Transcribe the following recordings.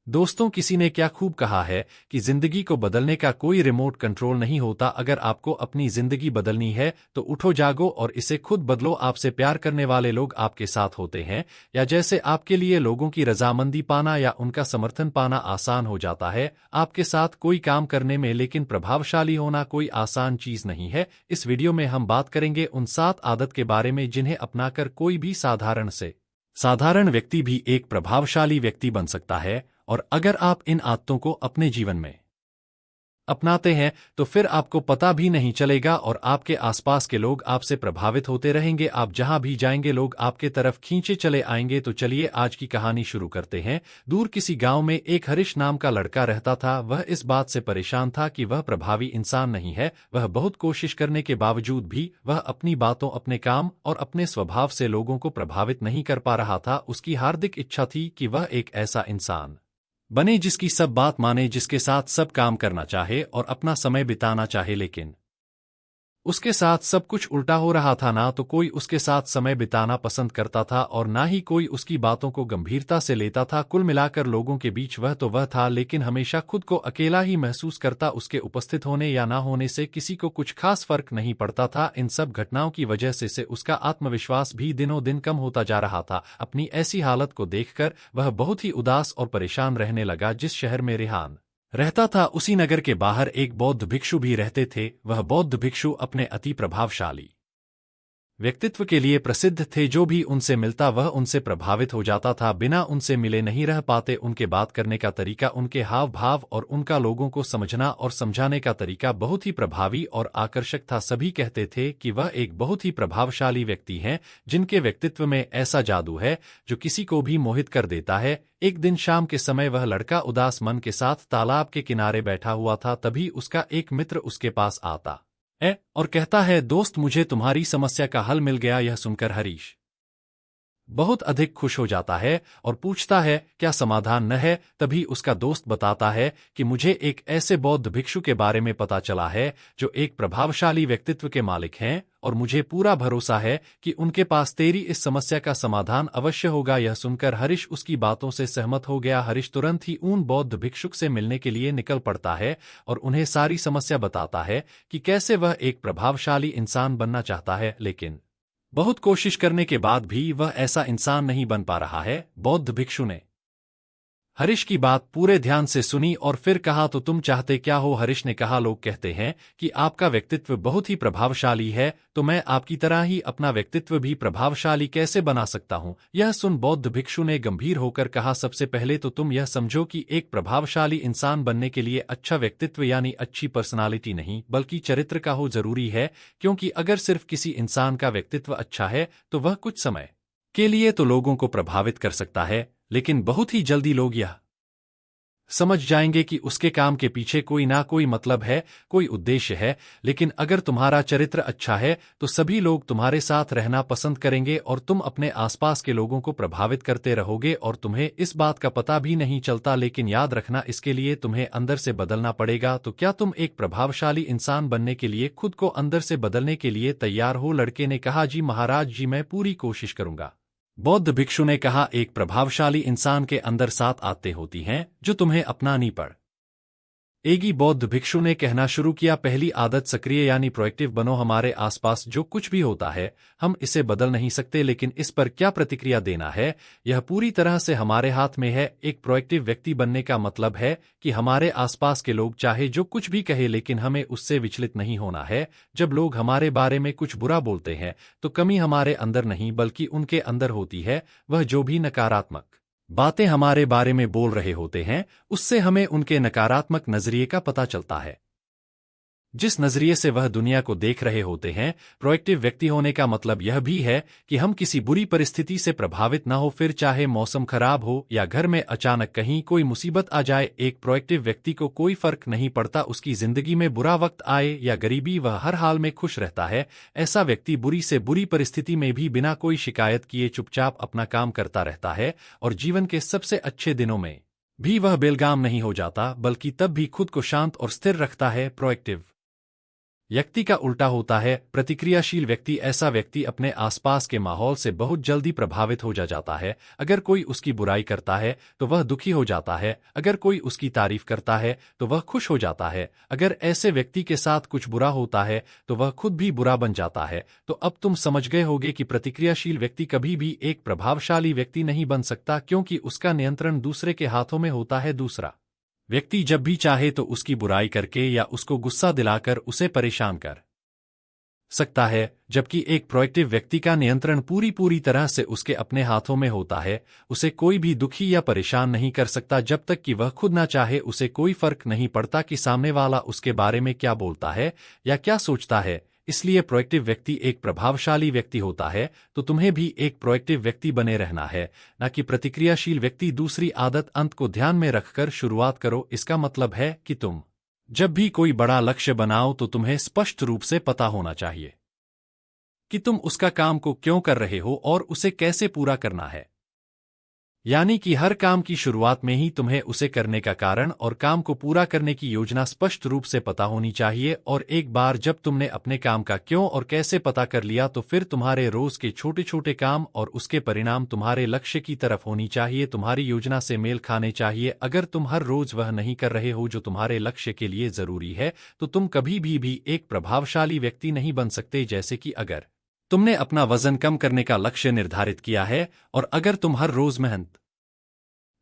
दोस्तों, किसी ने क्या खूब कहा है कि जिंदगी को बदलने का कोई रिमोट कंट्रोल नहीं होता। अगर आपको अपनी जिंदगी बदलनी है तो उठो, जागो और इसे खुद बदलो। आपसे प्यार करने वाले लोग आपके साथ होते हैं, या जैसे आपके लिए लोगों की रजामंदी पाना या उनका समर्थन पाना आसान हो जाता है आपके साथ कोई काम करने में। लेकिन प्रभावशाली होना कोई आसान चीज नहीं है। इस वीडियो में हम बात करेंगे उन 7 आदत के बारे में जिन्हें अपनाकर कोई भी साधारण व्यक्ति भी एक प्रभावशाली व्यक्ति बन सकता है। और अगर आप इन आदतों को अपने जीवन में अपनाते हैं तो फिर आपको पता भी नहीं चलेगा और आपके आसपास के लोग आपसे प्रभावित होते रहेंगे। आप जहां भी जाएंगे लोग आपके तरफ खींचे चले आएंगे। तो चलिए आज की कहानी शुरू करते हैं। दूर किसी गांव में एक हरीश नाम का लड़का रहता था। वह इस बात से परेशान था कि वह प्रभावी इंसान नहीं है। वह बहुत कोशिश करने के बावजूद भी वह अपनी बातों, अपने काम और अपने स्वभाव से लोगों को प्रभावित नहीं कर पा रहा था। उसकी हार्दिक इच्छा थी कि वह एक ऐसा इंसान बने जिसकी सब बात माने, जिसके साथ सब काम करना चाहे और अपना समय बिताना चाहे। लेकिन उसके साथ सब कुछ उल्टा हो रहा था। ना तो कोई उसके साथ समय बिताना पसंद करता था और ना ही कोई उसकी बातों को गंभीरता से लेता था। कुल मिलाकर लोगों के बीच वह था, लेकिन हमेशा खुद को अकेला ही महसूस करता। उसके उपस्थित होने या ना होने से किसी को कुछ खास फर्क नहीं पड़ता था। इन सब घटनाओं की वजह से उसका आत्मविश्वास भी दिनों दिन कम होता जा रहा था। अपनी ऐसी हालत को देखकर वह बहुत ही उदास और परेशान रहने लगा। जिस शहर में रेहान रहता था उसी नगर के बाहर एक बौद्ध भिक्षु भी रहते थे। वह बौद्ध भिक्षु अपने अति प्रभावशाली व्यक्तित्व के लिए प्रसिद्ध थे। जो भी उनसे मिलता वह उनसे प्रभावित हो जाता था। बिना उनसे मिले नहीं रह पाते। उनके बात करने का तरीका, उनके हाव भाव और उनका लोगों को समझना और समझाने का तरीका बहुत ही प्रभावी और आकर्षक था। सभी कहते थे कि वह एक बहुत ही प्रभावशाली व्यक्ति हैं, जिनके व्यक्तित्व में ऐसा जादू है जो किसी को भी मोहित कर देता है। एक दिन शाम के समय वह लड़का उदास मन के साथ तालाब के किनारे बैठा हुआ था। तभी उसका एक मित्र उसके पास आता और कहता है, दोस्त, मुझे तुम्हारी समस्या का हल मिल गया। यह सुनकर हरीश बहुत अधिक खुश हो जाता है और पूछता है, क्या समाधान न है? तभी उसका दोस्त बताता है कि मुझे एक ऐसे बौद्ध भिक्षु के बारे में पता चला है जो एक प्रभावशाली व्यक्तित्व के मालिक हैं और मुझे पूरा भरोसा है कि उनके पास तेरी इस समस्या का समाधान अवश्य होगा। यह सुनकर हरीश उसकी बातों से सहमत हो गया। हरीश तुरंत ही उन बौद्ध भिक्षुक से मिलने के लिए निकल पड़ता है और उन्हें सारी समस्या बताता है कि कैसे वह एक प्रभावशाली इंसान बनना चाहता है, लेकिन बहुत कोशिश करने के बाद भी वह ऐसा इंसान नहीं बन पा रहा है। बौद्ध भिक्षु ने हरीश की बात पूरे ध्यान से सुनी और फिर कहा, तो तुम चाहते क्या हो? हरीश ने कहा, लोग कहते हैं कि आपका व्यक्तित्व बहुत ही प्रभावशाली है, तो मैं आपकी तरह ही अपना व्यक्तित्व भी प्रभावशाली कैसे बना सकता हूं? यह सुन बौद्ध भिक्षु ने गंभीर होकर कहा, सबसे पहले तो तुम यह समझो कि एक प्रभावशाली इंसान बनने के लिए अच्छा व्यक्तित्व यानी अच्छी पर्सनालिटी नहीं बल्कि चरित्र का हो जरूरी है। क्योंकि अगर सिर्फ किसी इंसान का व्यक्तित्व अच्छा है तो वह कुछ समय के लिए तो लोगों को प्रभावित कर सकता है, लेकिन बहुत ही जल्दी लोग यह समझ जाएंगे कि उसके काम के पीछे कोई ना कोई मतलब है, कोई उद्देश्य है। लेकिन अगर तुम्हारा चरित्र अच्छा है तो सभी लोग तुम्हारे साथ रहना पसंद करेंगे और तुम अपने आसपास के लोगों को प्रभावित करते रहोगे और तुम्हें इस बात का पता भी नहीं चलता। लेकिन याद रखना, इसके लिए तुम्हें अंदर से बदलना पड़ेगा। तो क्या तुम एक प्रभावशाली इंसान बनने के लिए खुद को अंदर से बदलने के लिए तैयार हो? लड़के ने कहा, जी महाराज जी, मैं पूरी कोशिश करूंगा। बौद्ध भिक्षु ने कहा, एक प्रभावशाली इंसान के अंदर 7 आदतें होती हैं जो तुम्हें अपनानी पड़ेगी। बौद्ध भिक्षु ने कहना शुरू किया, पहली आदत सक्रिय यानी प्रोएक्टिव बनो। हमारे आसपास जो कुछ भी होता है हम इसे बदल नहीं सकते, लेकिन इस पर क्या प्रतिक्रिया देना है यह पूरी तरह से हमारे हाथ में है। एक प्रोएक्टिव व्यक्ति बनने का मतलब है कि हमारे आसपास के लोग चाहे जो कुछ भी कहे, लेकिन हमें उससे विचलित नहीं होना है। जब लोग हमारे बारे में कुछ बुरा बोलते हैं तो कमी हमारे अंदर नहीं बल्कि उनके अंदर होती है। वह जो भी नकारात्मक बातें हमारे बारे में बोल रहे होते हैं उससे हमें उनके नकारात्मक नजरिए का पता चलता है, जिस नजरिए से वह दुनिया को देख रहे होते हैं। प्रोएक्टिव व्यक्ति होने का मतलब यह भी है कि हम किसी बुरी परिस्थिति से प्रभावित न हो, फिर चाहे मौसम खराब हो या घर में अचानक कहीं कोई मुसीबत आ जाए। एक प्रोएक्टिव व्यक्ति को कोई फर्क नहीं पड़ता उसकी जिंदगी में बुरा वक्त आए या गरीबी, वह हर हाल में खुश रहता है। ऐसा व्यक्ति बुरी से बुरी परिस्थिति में भी बिना कोई शिकायत किए चुपचाप अपना काम करता रहता है और जीवन के सबसे अच्छे दिनों में भी वह बेलगाम नहीं हो जाता, बल्कि तब भी खुद को शांत और स्थिर रखता है। प्रोएक्टिव व्यक्ति का उल्टा होता है। प्रतिक्रियाशील व्यक्ति ऐसा व्यक्ति अपने आसपास के माहौल से बहुत जल्दी प्रभावित हो जाता है। अगर कोई उसकी बुराई करता है तो वह दुखी हो जाता है, अगर कोई उसकी तारीफ करता है तो वह खुश हो जाता है। अगर ऐसे व्यक्ति के साथ कुछ बुरा होता है तो वह खुद भी बुरा बन जाता है। तो अब तुम समझ गए होगे कि प्रतिक्रियाशील व्यक्ति कभी भी एक प्रभावशाली व्यक्ति नहीं बन सकता, क्योंकि उसका नियंत्रण दूसरे के हाथों में होता है। दूसरा व्यक्ति जब भी चाहे तो उसकी बुराई करके या उसको गुस्सा दिलाकर उसे परेशान कर सकता है, जबकि एक प्रोएक्टिव व्यक्ति का नियंत्रण पूरी पूरी तरह से उसके अपने हाथों में होता है। उसे कोई भी दुखी या परेशान नहीं कर सकता जब तक कि वह खुद ना चाहे। उसे कोई फर्क नहीं पड़ता कि सामने वाला उसके बारे में क्या बोलता है या क्या सोचता है। इसलिए प्रोएक्टिव व्यक्ति एक प्रभावशाली व्यक्ति होता है। तो तुम्हें भी एक प्रोएक्टिव व्यक्ति बने रहना है, न कि प्रतिक्रियाशील व्यक्ति। दूसरी आदत, अंत को ध्यान में रखकर शुरुआत करो। इसका मतलब है कि तुम जब भी कोई बड़ा लक्ष्य बनाओ तो तुम्हें स्पष्ट रूप से पता होना चाहिए कि तुम उसका काम को क्यों कर रहे हो और उसे कैसे पूरा करना है। यानी कि हर काम की शुरुआत में ही तुम्हें उसे करने का कारण और काम को पूरा करने की योजना स्पष्ट रूप से पता होनी चाहिए। और एक बार जब तुमने अपने काम का क्यों और कैसे पता कर लिया तो फिर तुम्हारे रोज के छोटे छोटे काम और उसके परिणाम तुम्हारे लक्ष्य की तरफ होनी चाहिए, तुम्हारी योजना से मेल खाने चाहिए। अगर तुम हर रोज वह नहीं कर रहे हो जो तुम्हारे लक्ष्य के लिए जरूरी है तो तुम कभी भी एक प्रभावशाली व्यक्ति नहीं बन सकते। जैसे कि अगर तुमने अपना वजन कम करने का लक्ष्य निर्धारित किया है और अगर तुम हर रोज मेहनत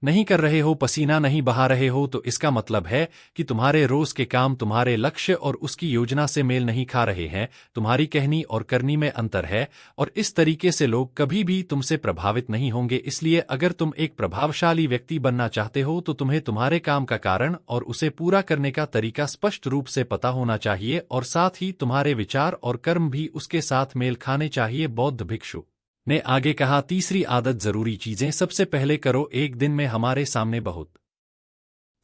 नहीं कर रहे हो, पसीना नहीं बहा रहे हो, तो इसका मतलब है कि तुम्हारे रोज के काम तुम्हारे लक्ष्य और उसकी योजना से मेल नहीं खा रहे हैं। तुम्हारी कहनी और करनी में अंतर है और इस तरीके से लोग कभी भी तुमसे प्रभावित नहीं होंगे। इसलिए अगर तुम एक प्रभावशाली व्यक्ति बनना चाहते हो तो तुम्हें तुम्हारे काम का कारण और उसे पूरा करने का तरीका स्पष्ट रूप से पता होना चाहिए और साथ ही तुम्हारे विचार और कर्म भी उसके साथ मेल खाने चाहिए। बौद्ध भिक्षु ने आगे कहा, तीसरी आदत, जरूरी चीजें सबसे पहले करो। एक दिन में हमारे सामने बहुत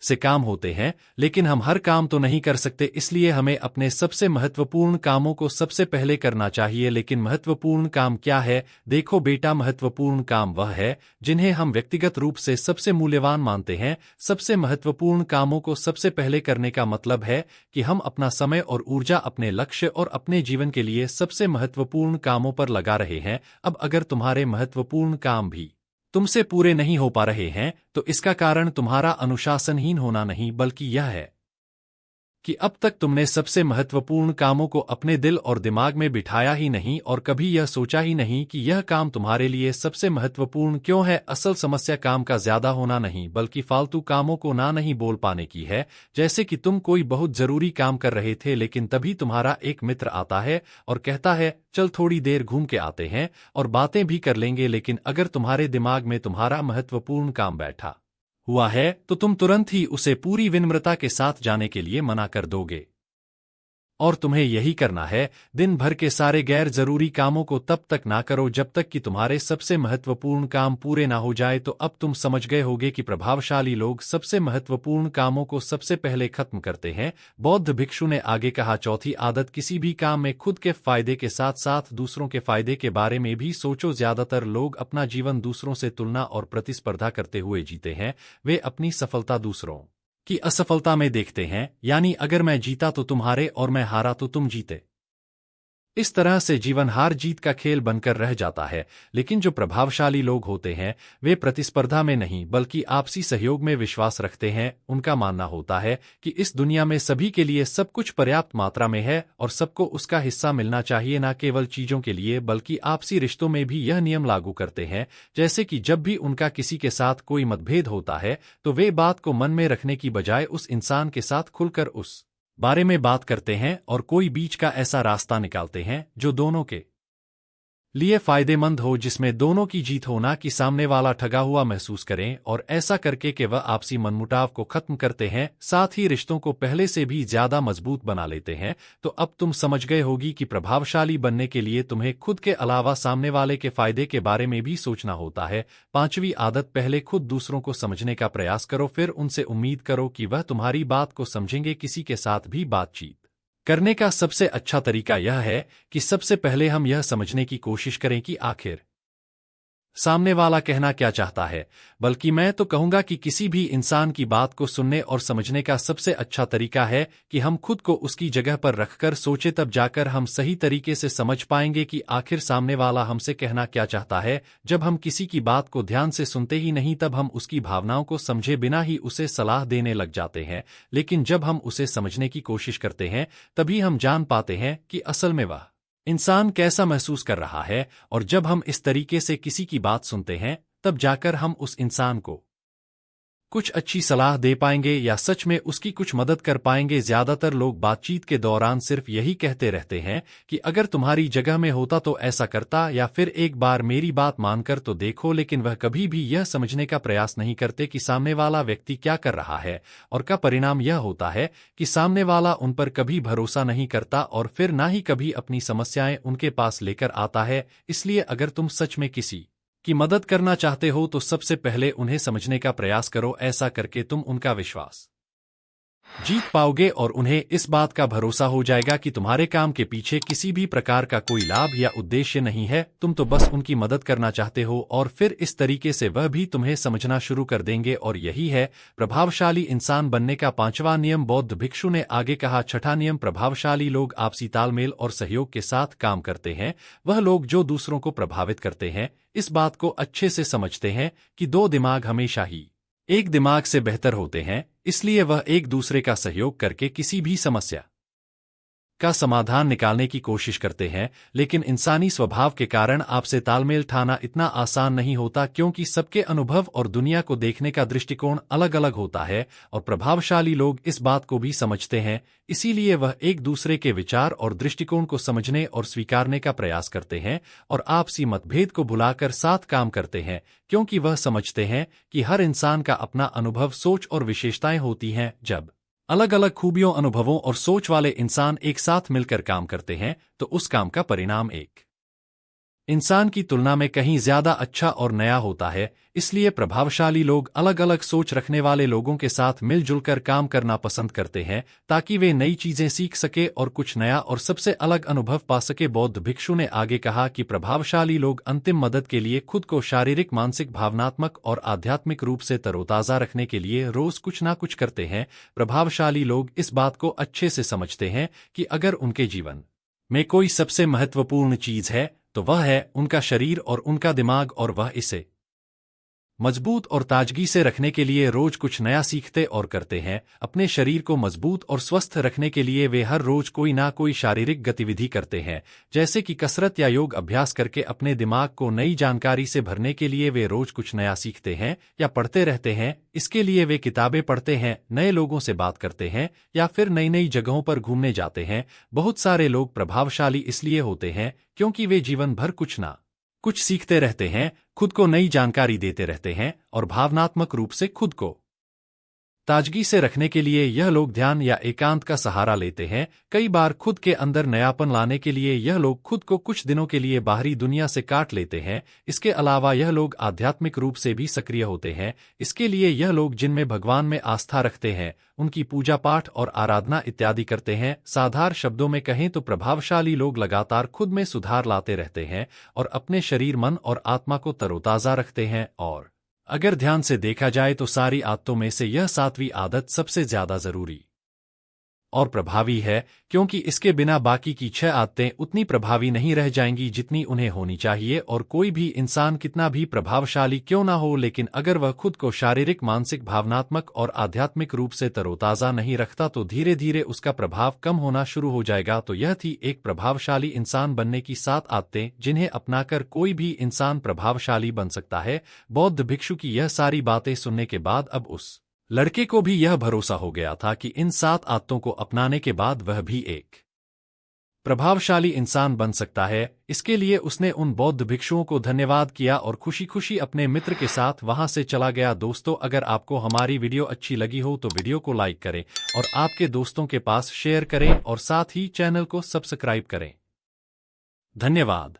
से काम होते हैं, लेकिन हम हर काम तो नहीं कर सकते, इसलिए हमें अपने सबसे महत्वपूर्ण कामों को सबसे पहले करना चाहिए। लेकिन महत्वपूर्ण काम क्या है? देखो बेटा, महत्वपूर्ण काम वह है जिन्हें हम व्यक्तिगत रूप से सबसे मूल्यवान मानते हैं। सबसे महत्वपूर्ण कामों को सबसे पहले करने का मतलब है कि हम अपना समय और ऊर्जा अपने लक्ष्य और अपने जीवन के लिए सबसे महत्वपूर्ण कामों पर लगा रहे हैं। अब अगर तुम्हारे महत्वपूर्ण काम भी तुमसे पूरे नहीं हो पा रहे हैं तो इसका कारण तुम्हारा अनुशासनहीन होना नहीं, बल्कि यह है कि अब तक तुमने सबसे महत्वपूर्ण कामों को अपने दिल और दिमाग में बिठाया ही नहीं और कभी यह सोचा ही नहीं कि यह काम तुम्हारे लिए सबसे महत्वपूर्ण क्यों है। असल समस्या काम का ज्यादा होना नहीं, बल्कि फालतू कामों को ना नहीं बोल पाने की है। जैसे कि तुम कोई बहुत जरूरी काम कर रहे थे, लेकिन तभी तुम्हारा एक मित्र आता है और कहता है, चल थोड़ी देर घूम के आते हैं और बातें भी कर लेंगे। लेकिन अगर तुम्हारे दिमाग में तुम्हारा महत्वपूर्ण काम बैठा हुआ है तो तुम तुरंत ही उसे पूरी विनम्रता के साथ जाने के लिए मना कर दोगे। और तुम्हें यही करना है। दिन भर के सारे गैर जरूरी कामों को तब तक ना करो जब तक कि तुम्हारे सबसे महत्वपूर्ण काम पूरे ना हो जाए। तो अब तुम समझ गए होगे कि प्रभावशाली लोग सबसे महत्वपूर्ण कामों को सबसे पहले खत्म करते हैं। बौद्ध भिक्षु ने आगे कहा, चौथी आदत, किसी भी काम में खुद के फायदे के साथ साथ दूसरों के फायदे के बारे में भी सोचो। ज्यादातर लोग अपना जीवन दूसरों से तुलना और प्रतिस्पर्धा करते हुए जीते हैं। वे अपनी सफलता दूसरों की असफलता में देखते हैं, यानी अगर मैं जीता तो तुम्हारे और मैं हारा तो तुम जीते। इस तरह से जीवन हार जीत का खेल बनकर रह जाता है। लेकिन जो प्रभावशाली लोग होते हैं वे प्रतिस्पर्धा में नहीं बल्कि आपसी सहयोग में विश्वास रखते हैं। उनका मानना होता है कि इस दुनिया में सभी के लिए सब कुछ पर्याप्त मात्रा में है और सबको उसका हिस्सा मिलना चाहिए। न केवल चीजों के लिए बल्कि आपसी रिश्तों में भी यह नियम लागू करते हैं। जैसे कि जब भी उनका किसी के साथ कोई मतभेद होता है तो वे बात को मन में रखने की बजाय उस इंसान के साथ खुलकर उस बारे में बात करते हैं और कोई बीच का ऐसा रास्ता निकालते हैं जो दोनों के लिए फायदेमंद हो, जिसमें दोनों की जीत हो, ना कि सामने वाला ठगा हुआ महसूस करें। और ऐसा करके के वह आपसी मनमुटाव को खत्म करते हैं, साथ ही रिश्तों को पहले से भी ज्यादा मजबूत बना लेते हैं। तो अब तुम समझ गए होगी कि प्रभावशाली बनने के लिए तुम्हें खुद के अलावा सामने वाले के फायदे के बारे में भी सोचना होता है। पांचवी आदत, पहले खुद दूसरों को समझने का प्रयास करो, फिर उनसे उम्मीद करो कि वह तुम्हारी बात को समझेंगे। किसी के साथ भी बातचीत करने का सबसे अच्छा तरीका यह है कि सबसे पहले हम यह समझने की कोशिश करें कि आखिर सामने वाला कहना क्या चाहता है, बल्कि मैं तो कहूंगा कि किसी भी इंसान की बात को सुनने और समझने का सबसे अच्छा तरीका है कि हम खुद को उसकी जगह पर रखकर सोचे, तब जाकर हम सही तरीके से समझ पाएंगे कि आखिर सामने वाला हमसे कहना क्या चाहता है। जब हम किसी की बात को ध्यान से सुनते ही नहीं, तब हम उसकी भावनाओं को समझे बिना ही उसे सलाह देने लग जाते हैं, लेकिन जब हम उसे समझने की कोशिश करते हैं, तभी हम जान पाते हैं कि असल में वह इंसान कैसा महसूस कर रहा है। और जब हम इस तरीके से किसी की बात सुनते हैं, तब जाकर हम उस इंसान को कुछ अच्छी सलाह दे पाएंगे या सच में उसकी कुछ मदद कर पाएंगे। ज्यादातर लोग बातचीत के दौरान सिर्फ यही कहते रहते हैं कि अगर तुम्हारी जगह में होता तो ऐसा करता, या फिर एक बार मेरी बात मानकर तो देखो, लेकिन वह कभी भी यह समझने का प्रयास नहीं करते कि सामने वाला व्यक्ति क्या कर रहा है। और का परिणाम यह होता है कि सामने वाला उन पर कभी भरोसा नहीं करता और फिर ना ही कभी अपनी समस्याएं उनके पास लेकर आता है। इसलिए अगर तुम सच में किसी की मदद करना चाहते हो तो सबसे पहले उन्हें समझने का प्रयास करो। ऐसा करके तुम उनका विश्वास जीत पाओगे और उन्हें इस बात का भरोसा हो जाएगा कि तुम्हारे काम के पीछे किसी भी प्रकार का कोई लाभ या उद्देश्य नहीं है, तुम तो बस उनकी मदद करना चाहते हो। और फिर इस तरीके से वह भी तुम्हें समझना शुरू कर देंगे। और यही है प्रभावशाली इंसान बनने का 5वां नियम। बौद्ध भिक्षु ने आगे कहा, 6ठा नियम, प्रभावशाली लोग आपसी तालमेल और सहयोग के साथ काम करते हैं। वह लोग जो दूसरों को प्रभावित करते हैं, इस बात को अच्छे से समझते हैं कि दो दिमाग हमेशा ही एक दिमाग से बेहतर होते हैं, इसलिए वह एक दूसरे का सहयोग करके किसी भी समस्या का समाधान निकालने की कोशिश करते हैं। लेकिन इंसानी स्वभाव के कारण आपसे तालमेल ठाना इतना आसान नहीं होता, क्योंकि सबके अनुभव और दुनिया को देखने का दृष्टिकोण अलग अलग होता है। और प्रभावशाली लोग इस बात को भी समझते हैं, इसीलिए वह एक दूसरे के विचार और दृष्टिकोण को समझने और स्वीकारने का प्रयास करते हैं और आपसी मतभेद को भुलाकर साथ काम करते हैं, क्योंकि वह समझते हैं कि हर इंसान का अपना अनुभव, सोच और विशेषताएं होती हैं। जब अलग अलग खूबियों, अनुभवों और सोच वाले इंसान एक साथ मिलकर काम करते हैं, तो उस काम का परिणाम एक इंसान की तुलना में कहीं ज्यादा अच्छा और नया होता है। इसलिए प्रभावशाली लोग अलग अलग सोच रखने वाले लोगों के साथ मिलजुल कर काम करना पसंद करते हैं, ताकि वे नई चीजें सीख सके और कुछ नया और सबसे अलग अनुभव पा सके। बौद्ध भिक्षु ने आगे कहा कि प्रभावशाली लोग अंतिम मदद के लिए खुद को शारीरिक, मानसिक, भावनात्मक और आध्यात्मिक रूप से तरोताजा रखने के लिए रोज कुछ ना कुछ करते हैं। प्रभावशाली लोग इस बात को अच्छे से समझते हैं कि अगर उनके जीवन में कोई सबसे महत्वपूर्ण चीज है, तो वह है उनका शरीर और उनका दिमाग, और वह इसे मजबूत और ताजगी से रखने के लिए रोज कुछ नया सीखते और करते हैं। अपने शरीर को मजबूत और स्वस्थ रखने के लिए वे हर रोज कोई ना कोई शारीरिक गतिविधि करते हैं, जैसे कि कसरत या योग अभ्यास करके अपने दिमाग को नई जानकारी से भरने के लिए वे रोज कुछ नया सीखते हैं या पढ़ते रहते हैं। इसके लिए वे किताबें पढ़ते हैं, नए लोगों से बात करते हैं या फिर नई नई जगहों पर घूमने जाते हैं। बहुत सारे लोग प्रभावशाली इसलिए होते हैं क्योंकि वे जीवन भर कुछ ना कुछ सीखते रहते हैं, खुद को नई जानकारी देते रहते हैं और भावनात्मक रूप से खुद को ताजगी से रखने के लिए यह लोग ध्यान या एकांत का सहारा लेते हैं। कई बार खुद के अंदर नयापन लाने के लिए यह लोग खुद को कुछ दिनों के लिए बाहरी दुनिया से काट लेते हैं। इसके अलावा यह लोग आध्यात्मिक रूप से भी सक्रिय होते हैं। इसके लिए यह लोग जिनमें भगवान में आस्था रखते हैं, उनकी पूजा पाठ और आराधना इत्यादि करते हैं। साधारण शब्दों में कहें तो प्रभावशाली लोग लगातार खुद में सुधार लाते रहते हैं और अपने शरीर, मन और आत्मा को तरोताजा रखते हैं। और अगर ध्यान से देखा जाए तो सारी आदतों में से यह 7वीं आदत सबसे ज्यादा जरूरी और प्रभावी है, क्योंकि इसके बिना बाकी की 6 आदतें उतनी प्रभावी नहीं रह जाएंगी जितनी उन्हें होनी चाहिए। और कोई भी इंसान कितना भी प्रभावशाली क्यों ना हो, लेकिन अगर वह खुद को शारीरिक, मानसिक, भावनात्मक और आध्यात्मिक रूप से तरोताजा नहीं रखता तो धीरे धीरे उसका प्रभाव कम होना शुरू हो जाएगा। तो यह थी एक प्रभावशाली इंसान बनने की 7 आदतें, जिन्हें अपनाकर कोई भी इंसान प्रभावशाली बन सकता है। बौद्ध भिक्षु की यह सारी बातें सुनने के बाद अब उस लड़के को भी यह भरोसा हो गया था कि इन 7 आदतों को अपनाने के बाद वह भी एक प्रभावशाली इंसान बन सकता है। इसके लिए उसने उन बौद्ध भिक्षुओं को धन्यवाद किया और खुशी खुशी अपने मित्र के साथ वहां से चला गया। दोस्तों, अगर आपको हमारी वीडियो अच्छी लगी हो तो वीडियो को लाइक करें और आपके दोस्तों के पास शेयर करें और साथ ही चैनल को सब्सक्राइब करें। धन्यवाद।